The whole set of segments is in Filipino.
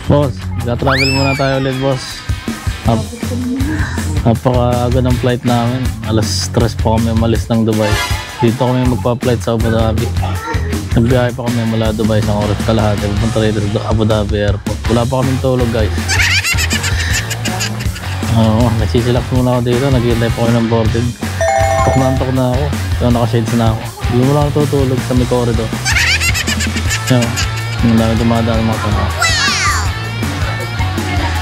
Boss, travel muna tayo ulit, boss. Napaka-aga ng flight namin. Alas 3 pa kami umalis ng Dubai. Dito kami magpa-flight sa Abu Dhabi. Nagbiyahe pa kami mula Dubai sa oras kalahati. Pupunta rito sa Abu Dhabi Airport. Wala pa kaming tulog, guys. Nagsisilax muna ako dito. Naghihintay pa kami ng boarding. Tok na ako. So, naka-shades na ako. Hindi mo lang natutulog sa may corridor. Yung dami dumadaan ng mga tama.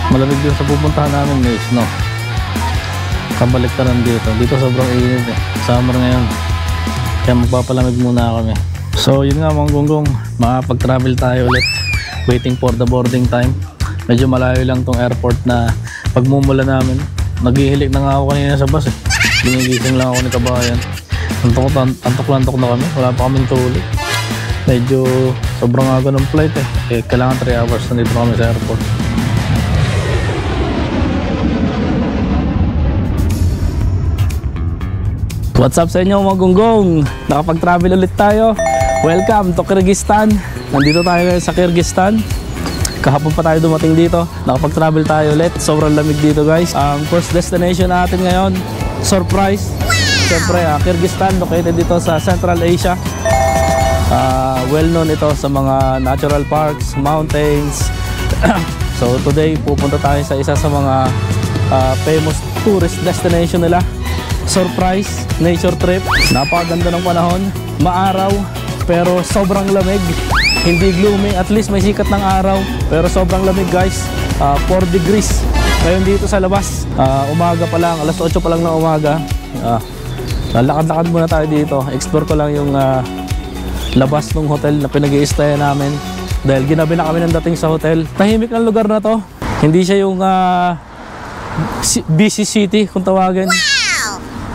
Malamig din sa pupuntahan namin, guys, no? Kabalik ka lang dito. Dito sobrang init eh. Summer ngayon. Kaya magpapalamig muna kami. So, yun nga mga gonggong. Makapag-travel tayo ulit. Waiting for the boarding time. Medyo malayo lang tong airport na pagmumula namin. Naghihilik na nga ako kanina sa bus eh. Ginigising lang ako ni kabayan. Antok na kami. Wala pa kaming tulog. Medyo sobrang aga ng flight eh. Kailangan 3 hours na dito kami sa airport. What's up sa inyo mga gonggong? Nakapag-travel ulit tayo. Welcome to Kyrgyzstan. Nandito tayo ngayon sa Kyrgyzstan. Kahapon pa tayo dumating dito. Nakapag-travel tayo ulit. Sobrang lamig dito, guys. Ang first destination natin ngayon, surprise. Siyempre, Kyrgyzstan, located dito sa Central Asia. Well known ito sa mga natural parks, mountains. So today, pupunta tayo sa isa sa mga famous tourist destination nila. Surprise nature trip. Napakaganda ng panahon, maaraw pero sobrang lamig, hindi gloomy, at least may sikat ng araw pero sobrang lamig, guys. 4 degrees ngayon dito sa labas. Umaga pa lang, alas 8 pa lang na umaga. Lakad-lakad muna tayo dito, explore ko lang yung labas ng hotel na pinag-i-stay namin dahil ginabi na kami ng dating sa hotel. Tahimik ang lugar na to, hindi siya yung busy city kung tawagin.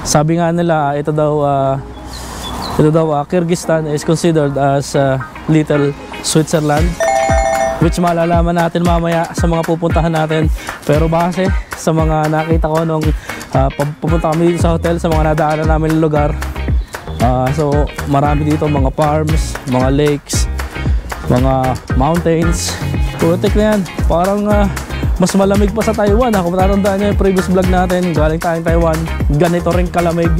Sabi nga nila, ito daw Kyrgyzstan is considered as little Switzerland, which malalaman natin mamaya sa mga pupuntahan natin. Pero base sa mga nakita ko nung pupunta kami dito sa hotel, sa mga nadaanan namin ng lugar, so marami dito mga farms, mga lakes, mga mountains. Putik na yan, parang mas malamig pa sa Taiwan. Kung matatandaan nyo yung previous vlog natin, galing tayong Taiwan, ganito rin kalamig.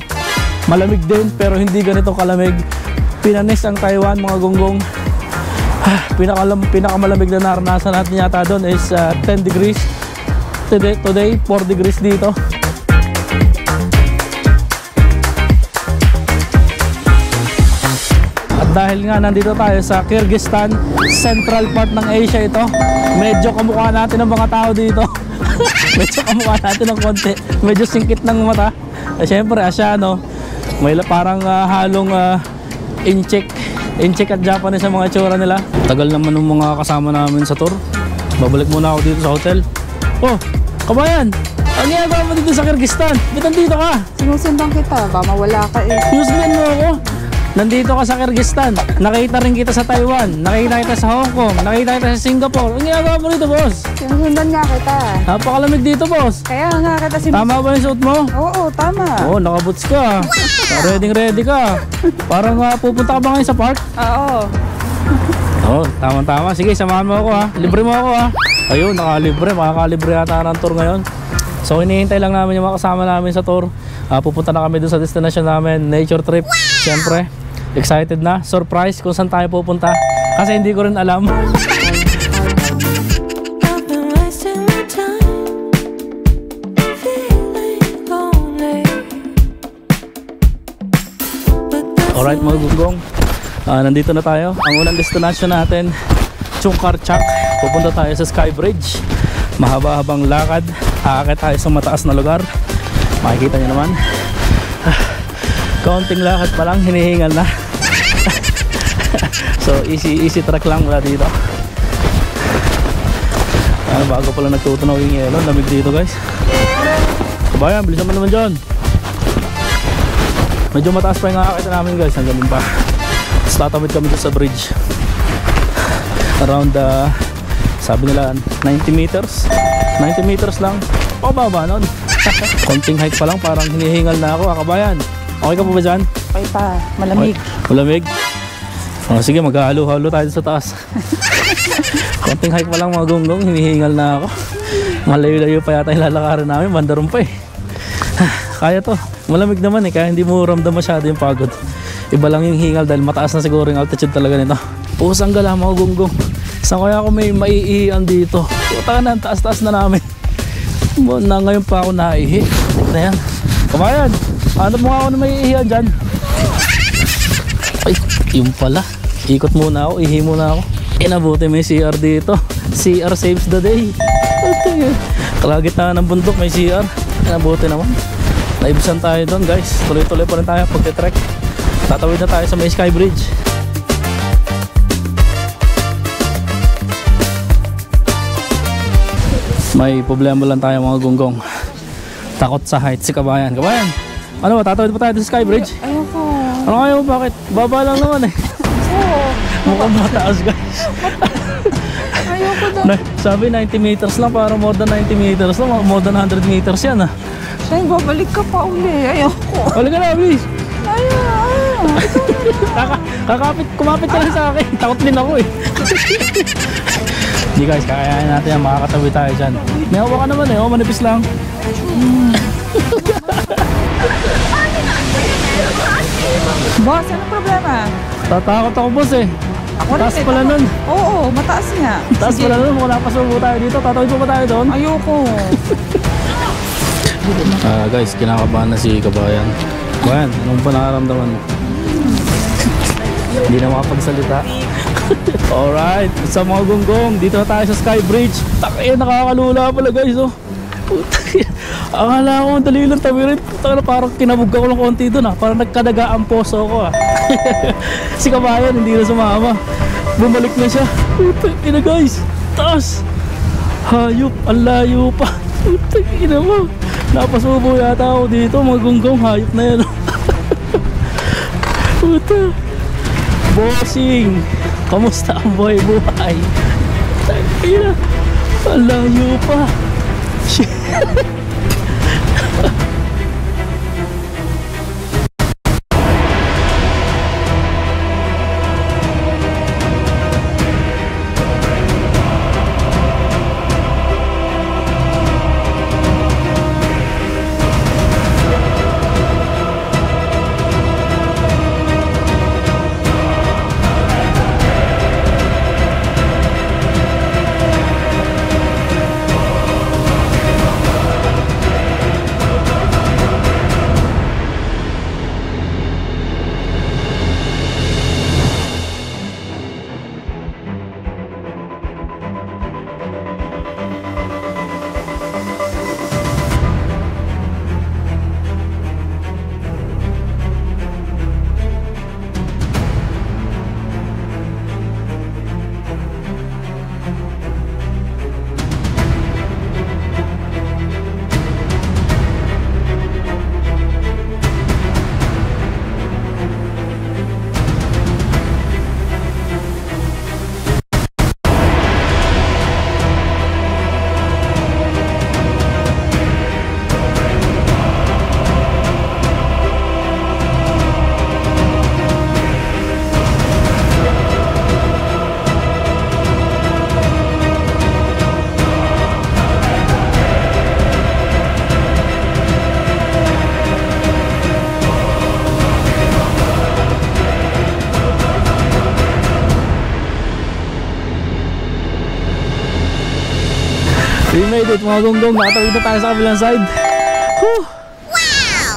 Malamig din pero hindi ganito kalamig. Pinanis ang Taiwan, mga gonggong. Pinakamalamig na naranasan natin yata doon is 10 degrees. Today 4 degrees dito. At dahil nga nandito tayo sa Kyrgyzstan, central part ng Asia ito, medyo kamukha natin ng mga tao dito. Medyo kamukha natin ng konti, medyo singkit ng mata. Siyempre Asyano, may parang halong Incheck at Japanese ang mga itsura nila. Tagal naman ng mga kasama namin sa tour. Babalik muna ako dito sa hotel. Oh, kabayan, ang ginagawa mo dito sa Kyrgyzstan? Ba't nandito ka? Sinusundan kita, baka mawala ka eh. Sinusundan mo ako? Nandito ka sa Kyrgyzstan, nakita rin kita sa Taiwan, nakita kita sa Hong Kong, nakita kita sa Singapore. Ang ginagawa mo dito, boss? Sinusundan nga kita. Napakalamig dito, boss. Kaya nga kita sinusundan. Tama ba yung suot mo? Oo, tama. Oo, nakaboots ka. Ready ka. Parang pupunta ka ba ngayon sa park? Oo. Oo, tama-tama. Sige, samahan mo ako ha. Libre mo ako ha. Ayun, makakalibre yata ng tour ngayon. So hinihintay lang namin yung mga kasama namin sa tour. Pupunta na kami dun sa destination namin, nature trip. Siyempre, excited na, surprise kung saan tayo pupunta kasi hindi ko rin alam. Alright mga gonggong, nandito na tayo. Ang unang destination natin, Chungkarchak. Pupunta tayo sa Sky Bridge. Mahaba-habang lakad, aakit tayo sa mataas na lugar. Makikita nyo naman, kaunting lakad pa lang, hinihingal na. So easy track lang mula dito. Bago pala nagtutunaw yung yelo, lamig dito, guys. Kabayan, bilisan mo naman dyan. Medyo mataas pa yung aakit namin, guys, hanggang pa. Tapos tatawid kami dito sa bridge. Around sabi nila 90 meters 90 meters lang. Pababa nun. Konting height pa lang, parang hinihingal na ako, kabayan. Okay ka po ba dyan? Okay pa, malamig. Malamig? Oh, sige, maghahalo-halo tayo sa taas. Konting hike pa lang mga gonggong, hinihingal na ako. Malayo-layo pa yata yung lalakarin namin, bandaron pa eh. Kaya to, malamig naman eh, kaya hindi mo ramdam masyado yung pagod. Iba lang yung hingal dahil mataas na siguro yung altitude talaga nito. Pusang gala mga gonggong. Saan kaya ako may maiihian dito? Puta na, taas-taas na namin. Na ngayon pa ako naihi. Na yan. Kamayan, hanap mo nga ako na maiihian dyan. Ay, yung pala. Ikot muna ako, ihi muna ako. Inabuti may CR dito. CR saves the day. Kalagit na ng bundok may CR. Inabuti naman. Naibisan tayo doon guys. Tuloy-tuloy pa rin tayo pagtitrek. Tatawid na tayo sa may Sky Bridge. May problema lang tayo mga gonggong. Takot sa height si Kabayan. Kabayan, ano ba? Tatawid pa tayo sa Sky Bridge? Ayoko. Ano kayo? Bakit? Baba lang naman eh. Oo. Mukhang mataas guys. Ayoko daw. Sabi 90 meters lang, para more than 90 meters lang. More than 100 meters yan ah. Shane, babalik ka pa uli. Ayoko. Halika na, please. Ayaw. Kumapit ka lang sa akin. Takot din ako eh. Hindi guys, kakayanin natin yan. Makakatabi tayo dyan. May hawa ka naman eh. Oh, manipis lang. Boss, ano problema? Tatakot ako boss eh. Ako Taas rin, pala ako. nun. Oo, mataas nga. Taas Sige. pala nun. Kung napasubo tayo dito, tatawid pa ba tayo doon? Ayoko. Guys, kinakabahan na si Kabayan. Kabayan, anong pa nakaramdaman mo? Hindi na makapagsalita. Alright, sa mga gonggong, dito na tayo sa Sky Bridge. Takay, nakakalula pala guys oh. Akala ko dali lang tawirin. Parang kinabog ako ng konti doon ah. Parang nagkadaga ang poso ko ah. Si Kabayan hindi na sumama. Bumalik na siya. Ina guys, taas. Hayop, ang layo pa. Ina mo. Napasubo yata ako dito mga gonggong. Hayop na yan. Puta. Bossing, kamusta ang buhay-buhay? Ina, ang layo pa. Shit. We made it mga gonggong, nakatawid na tayo sa kabilang side. Whew.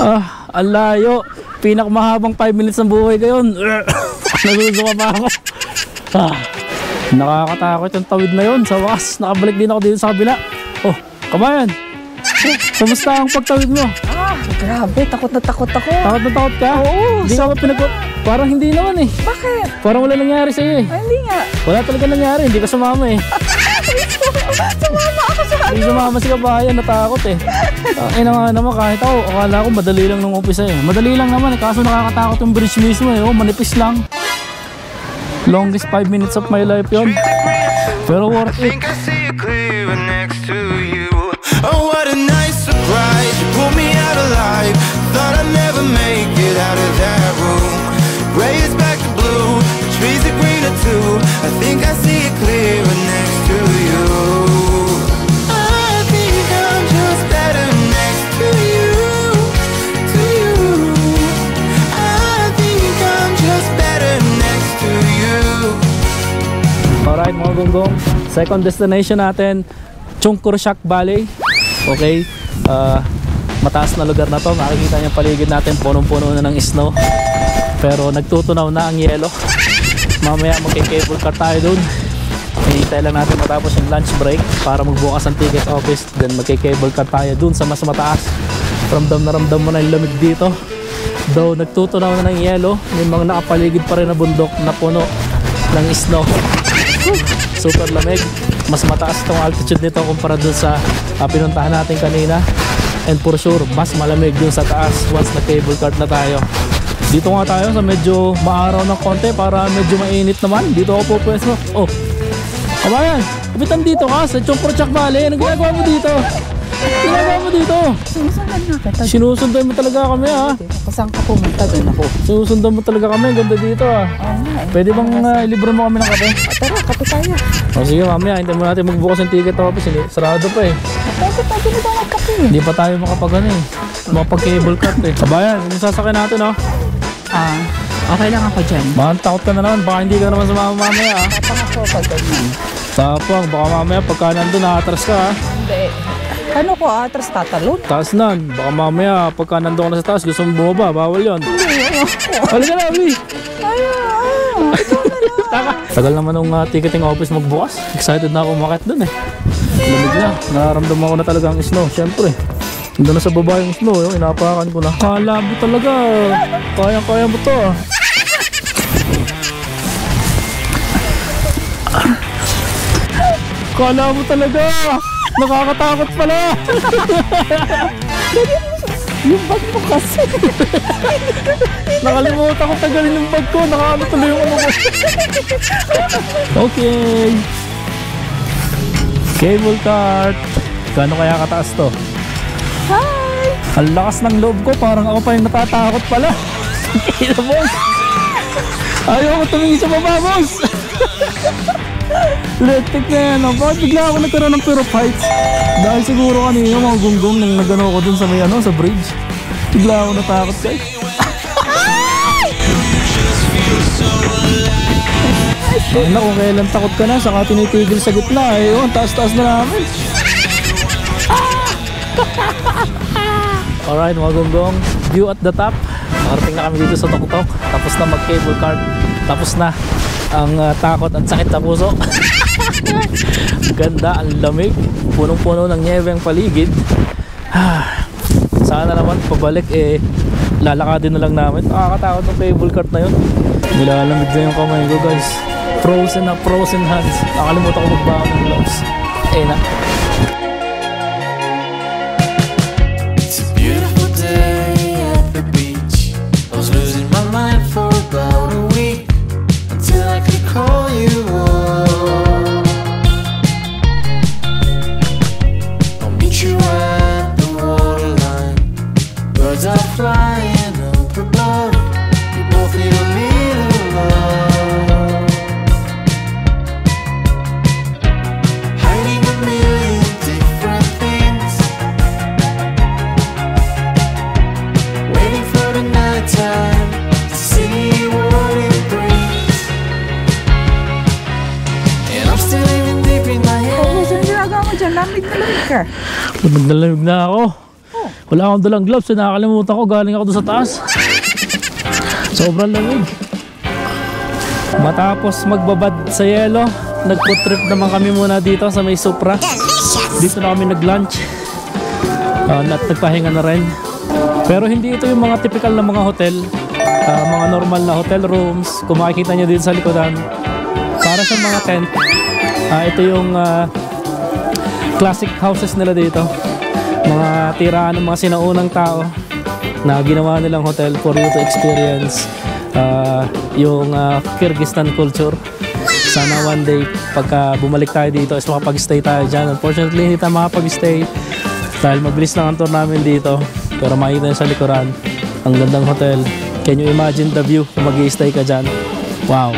Wow! Ang layo. Pinakamahabang 5 minutes ng buhay ko yun. Nasusuka pa ako. Nakakatakot yung tawid na yun. Sa wakas, nakabalik din ako dito sa kabila. Oh, Kabayan. Kamusta ang pagtawid mo? Grabe, takot na takot ako. Takot na takot ka? Oo. Hindi ka ba Parang hindi naman eh. Bakit? Parang wala nangyari sa'yo eh. Ay, hindi nga. Wala talaga nangyari, hindi ka sumama eh. Sumama ako sa Hindi sumama si Kabayan, natakot eh. Ina nga naman, kahit ako, akala ko madali lang nung umpisa eh. Madali lang naman eh, kaso nakakatakot yung bridge mismo eh. Oh, manipis lang. Longest 5 minutes of my life yun. Pero worth it. Oh, what a nice surprise. You pulled me out alive. Thought I'd never make it out of that room. Gray is back to blue. The trees are Gonggong. Second destination natin, Chungkursyak Valley. Okay, mataas na lugar na to. Makikita niyo paligid natin, punong-puno na ng snow. Pero nagtutunaw na ang yelo. Mamaya magki-cable car tayo dun. Hintay lang natin matapos yung lunch break para magbukas ang ticket office. Then magki-cable car tayo dun sa mas mataas. Ramdam na ramdam mo na yung lamig dito. Though nagtutunaw na ng yelo, may mga nakapaligid pa rin na bundok na puno ng snow. Super lamig. Mas mataas itong altitude nito kumpara dun sa pinuntahan natin kanina. And for sure, mas malamig dun sa taas once na cable car na tayo. Dito nga tayo sa medyo maaraw ng konti para medyo mainit naman. Dito ako po pwesto. Oh, kabayan, kapitan dito ka sa Chungkursyak Valley. Anong ginagawa mo dito? Ginagawa mo dito? Sinusundan na kita. Sinusundan mo talaga kami ha. Saan ka pumunta doon ako? Sinusundan mo talaga kami. Ganda dito ha. Oo nga eh. Pwede bang libre mo kami ng kape? Tara, kape tayo. O sige mamaya, hintayin mo natin magbukas yung ticket office. Sarado pa eh. Pwede na ba magkape? Hindi pa tayo makapag-ano eh. Makapag-cable cut eh. Kabayan, yung sasakyan natin ha. Okay lang ako dyan. Baka takot ka na naman. Baka hindi ka naman sumama mamaya ha. Tapang ako pag ganyan. Tapang, baka mamaya pagka nandun nakatras ka ha. Hindi. Ano ko atras tatalon? Taas nan. Baka mamaya pagka nandun ka na sa taas gusto mo bumaba. Bawal yun. Halika na, Abi. Tagal naman ng ticketing office magbukas. Excited na ako umakit dun eh. Lamig na. Nararamdaman ko na talaga ang snow. Siyempre. Nandun na sa baba yung snow. Yung inapakan ko na. Kala mo talaga. Kaya mo to. Kala mo talaga. Nakakatakot pala. Yung bag mo kasi. Nakalimutan ko tagalin yung bag ko. Nakakano tuloy yung ano ko. Okay. Cable cart. Gano'n kaya kataas to? Hi! Ang lakas ng loob ko. Parang ako pa yung natatakot pala. Kaya boss. Ayaw ko tumingin sa baba, boss. Electric na yan. Bakit bigla ako nagkaroon ng fear of heights? Dahil siguro kanina mga gunggong nang nagano ko dun sa may sa bridge. Bigla ako natakot guys. Ay na, kung kailan takot ka na, saka tinitigil sa gitna. Ayun, taas-taas na namin. Alright mga gunggong, view at the top. Nakarating na kami dito sa Toktok. Tapos na mag-cable car. Tapos na ang takot at sakit sa puso. Ganda, ang lamig. Punong-puno ng nyebe ang paligid. Sana naman pabalik lalakadin na lang namin. Nakakatakot ng cable cart na yun. Nilalamig na yung kamay ko guys. Frozen na frozen hands. Nakalimutan ko magbaon ng gloves. Na. It's a beautiful day at the beach. I was losing my mind for about a week until I could call you up. I'll meet you at the waterline. Birds are flying up above. We both need a little love. Hiding a million different things. Waiting for the night time to see what it brings. And I'm still living deep in my head. Ano ginagawa mo dyan? Lamig na lamig ka. Nagdalamig na ako. Wala akong dalang gloves. Nakakalimutan ko. Galing ako doon sa taas. Sobrang lamig. Matapos magbabad sa yelo, nag-food trip naman kami muna dito sa may Supra. Dito na kami nag-lunch. At nagpahinga na rin. Pero hindi ito yung mga typical na mga hotel. Mga normal na hotel rooms. Kung makikita nyo dito sa likodan. Para sa mga tent. Ito yung classic houses nila dito. Mga tiraan ng mga sinaunang tao na ginawa nilang hotel for you to experience yung Kyrgyzstan culture. Sana one day pagka bumalik tayo dito is makapag-stay tayo dyan. Unfortunately hindi tayo makapag-stay dahil mabilis lang ang tour namin dito, pero makikita nyo sa likuran ang gandang hotel. Can you imagine the view kung mag-i-stay ka dyan? Wow.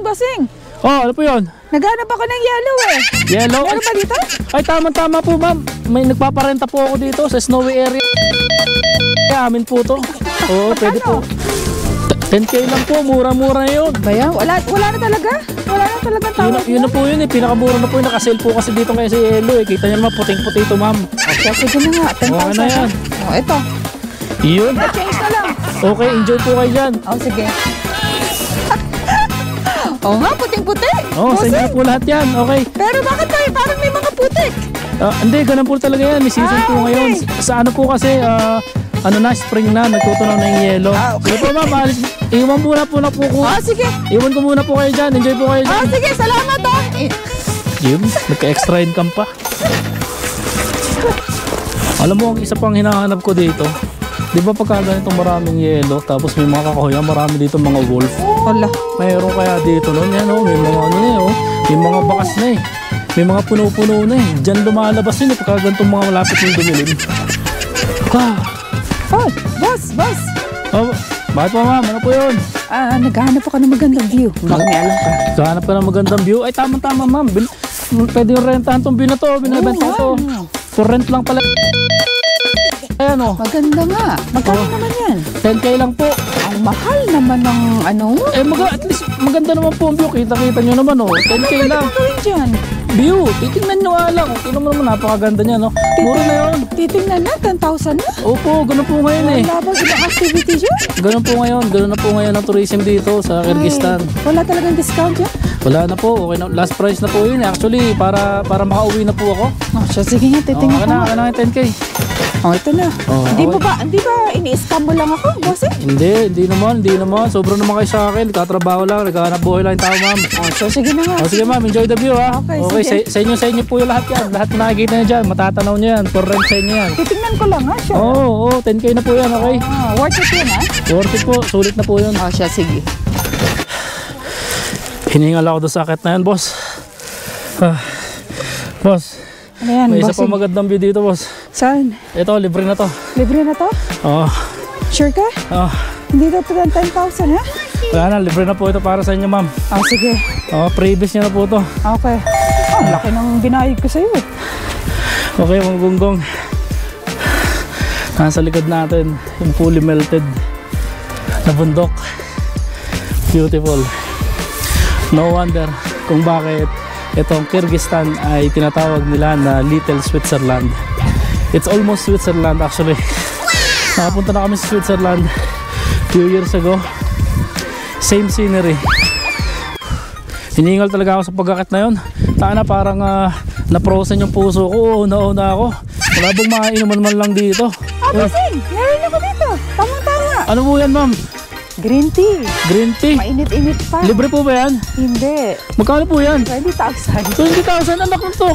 Basing! Oh, ano po yun? Naghanap ako ng yellow eh. Yellow? Meron ba dito? Ay, tama-tama po ma'am. May nagpaparenta po ako dito sa snowy area. Amin po to. Oo, pwede po. 10K lang po, mura-mura na yun. Bayan, wala na talaga. Wala na talaga tawag. Yun na po yun eh, pinakamura na po yun. Nakasale po kasi dito ngayon sa Yelo eh. Kita nyo naman, puting-puti ito ma'am. Okay, sige na nga. 10,000 Okay na yan. Oh, ito. Yun. Change na lang. Okay, enjoy po kayo dyan. Oh, sige. Oo nga, puting-puti. Oh, sa inyo po lahat yan, okay. Pero bakit tayo parang may mga putik? Hindi, ganun po talaga yan. May season po okay. ngayon. Sa ano po kasi, ano na, spring na, nagtutunaw na yung yelo. Okay. Sige po ma'am, alis. Iwan muna po na po ko. Sige. Iwan ko muna po kayo dyan. Enjoy po kayo dyan. Sige, salamat Yun, nagka-extra income pa. Alam mo, ang isa pang hinahanap ko dito, di ba pagka ganitong maraming yelo, tapos may mga kahoyan, marami dito mga wolf. Hala. Mayroon kaya dito nun, yan oh, may mga ano na eh, oh, may mga bakas na eh. May mga puno-puno na eh. Diyan lumalabas yun eh, pagka ganitong mga malapit yung dumilim. Oh, boss. Oh, bakit pa ma'am? Ano po yun? Naghahanap ako ng magandang view. Bakit may alam ka? Kahanap ka ng magandang view. Ay, tama-tama ma'am. Pwede yung rentahan tong view na to. Binibenta ko to. For rent lang pala. Ayan o. Maganda nga. Magkano naman yan? 10K lang po. Ang mahal naman ng ano? At least maganda naman po ang view. Kita-kita nyo naman o. 10K lang. Ano gawin dyan? View. Titingnan nyo nga lang. Tingnan mo naman, napakaganda niya no. Mura na yun. Titingnan na, 10,000 na. Opo, ganun po ngayon eh. Wala bang ibang activity dyan? Ganun po ngayon. Ganun na po ngayon ang tourism dito sa Kyrgyzstan. Wala talagang discount dyan? Wala na po. Okay na. Last price na po yun eh. Actually, para makauwi na po ako. Sige nga, titingnan ko nga.Aka na yung 10K. Ito na. Hindi ba ini-scam mo lang ako, boss eh? Hindi naman. Sobrang naman kayo sa akin. Katrabaho lang, naghahanap buhay lang yung tao, ma'am. Sige na nga. Sige ma'am, enjoy the view ha. Okay, sige. Sa inyo po yung lahat yan. Lahat na nakikita nyo dyan, matatanaw nyo yan. For rent sa inyo yan. Titingnan ko lang ha, sure. Oo, 10K na po yan, okay? Worth it yun ha? Worth it po, sulit na po yun. Sige. Hiningal ako doon sa akit na yan, boss. Boss, Ano yan, may isa bossing? pa magandang view dito, boss. Saan? Ito, libre na to. Libre na to? Oo. Sure ka? Hindi na to ng 10,000 ha? Wala na, libre na po ito para sa inyo, ma'am. Sige. Previous nyo na po to. Okay. Ang laki ng binayad ko sa'yo. Okay, mga gunggong. Nasa likod natin, yung fully melted na bundok. Beautiful. No wonder kung bakit itong Kyrgyzstan ay tinatawag nila na Little Switzerland. It's almost Switzerland actually. Nakapunta na kami sa Switzerland few years ago. Same scenery. Hiningal talaga ako sa pagkakit na yun. Sana parang na-frozen yung puso ko. Una ako. Wala bang mainuman man lang dito. Bossing! Meron ako dito. Tamang-tama. Ano po yan, ma'am? Green tea. Green tea? Mainit-init pa. Libre po ba yan? Hindi. Magkano po yan? 20,000. 20,000 anak ng to.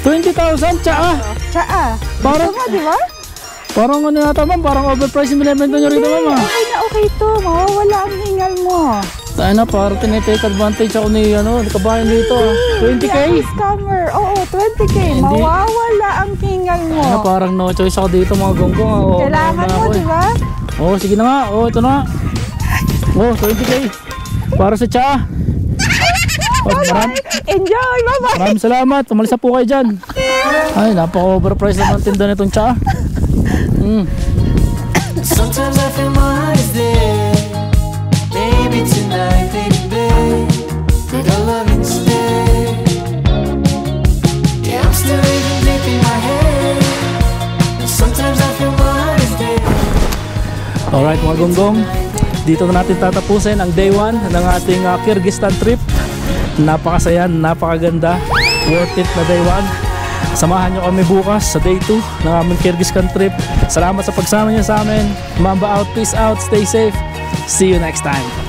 20,000 tsaa. Tsaa. Parang- Gusto mo, di ba? Parang ano yata ma'am, parang overpriced yung binibenta nyo rito ma'am. Okay na okay to. Mawawala ang hingal mo. Tayo na, parang tinitake advantage ako ni kabayan dito. 20K? Hindi ako scammer. Oo, 20K. Hindi. Mawawala ang hingal mo. Parang no choice ako dito mga gonggong. Kailangan mo, di ba? Sige na nga. Ito na. 20K. Para sa tsaa. Enjoy! Bye-bye! Maraming salamat. Umalis na po kayo dyan. Ay, napaka-overpriced naman tinda nitong tsaa. Sometimes I feel my heart is dead. Maybe tonight, baby, take a love instead. Yeah, I'm still even deep in my head. Sometimes I feel my heart is dead. Alright mga gonggong, dito na natin tatapusin ang day 1 ng ating Kyrgyzstan trip. Napakasaya, napakaganda, worth it na day 1. Samahan nyo kami bukas sa day 2 ng aming Kyrgyzstan trip. Salamat sa pagsama nyo sa amin. Mamba out, peace out, stay safe. See you next time.